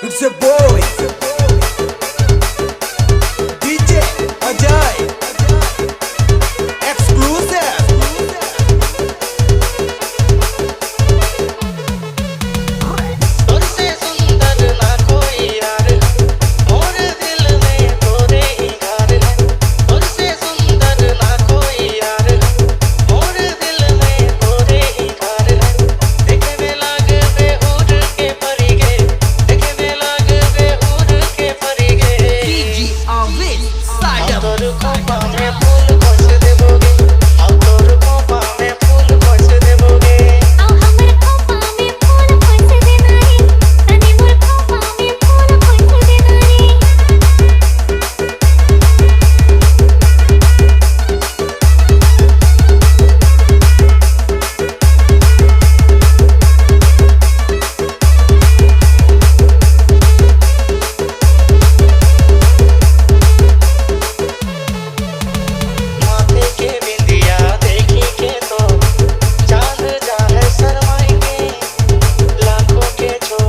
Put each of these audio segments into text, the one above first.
It's a boy, DJ Ajay, exclusive. तुझसे सुंदर ना कोई यार मोरे दिल में तोरे ही घर है तुझसे सुंदर ना कोई यार मोरे दिल में तोरे ही घर है देखे में लागे बेहुर के परिगे देखे में लागे बेहुर के परिगे DJ Alves, side अब up. तोर कोपा में फूल खोस देबोगे अब तोर कोपा में फूल खोस देबोगे आओ हमर खोपा में फूल खोस देना रे तनी मोर खोपा में फूल खोस देना रे माथे के बिंदिया देखी के तो चांद जाने शर्माई के लाखों के छो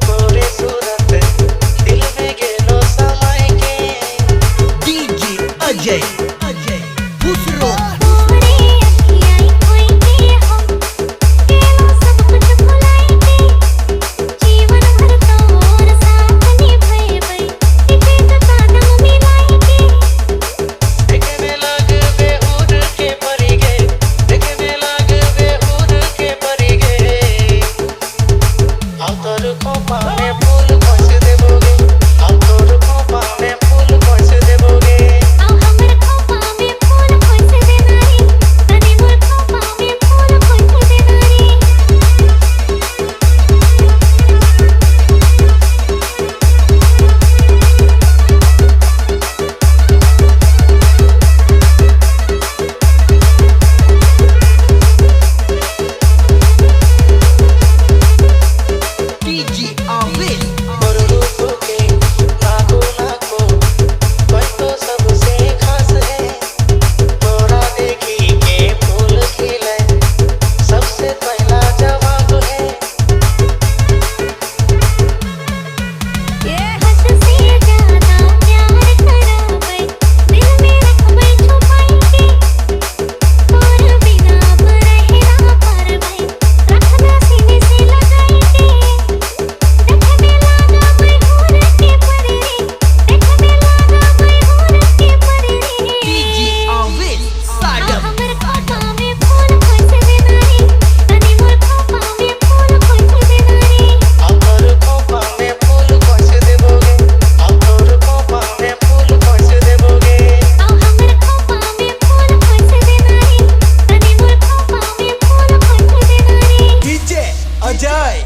तोरे सूरत दिल में गेलो समाई के DJ Ajay, Busro. तोरे अखियाँ कोई के हम केलो सब कुछ भुलाएंगे जीवन भर तोर साथ निभाएबै इते तो कदम मिलाएंगे देखे में लाग बेहुर के परिगे देखे में लाग बेहुर के परिगे अब तोर खोपा में फूल खोस देबोगे अब तोर खोपा में फूल खोस देबोगे आओ हमर खोपा में फूल खोस देना रे तनी मोर खोपा में फूल खोस देना रे DJ Alves, और रूप के नाको नाको कोई तो सबसे खास है तोरा देखी के फूल खिले सबसे पहला जवाब है ये हद से ज्यादा प्यार कराबै दिल में रखबै छुपाएंगे तोर बिना अब रह ना पारबै रखना सीने से लगाएंगे देखे में लागा बेहुर के परी रे देखे में लागा बेहुर के परी रे DJ Alves, side up. हमर खोपा में फूल खोस देना रे तनी मोर खोपा में फूल खोस देना रे अब तोर खोपा में फूल खोस देबोगे अब तोर खोपा में फूल खोस देबोगे आओ हमर खोपा में फूल खोस देना रे तनी मोर खोपा में फूल खोस देना रे DJ Ajay,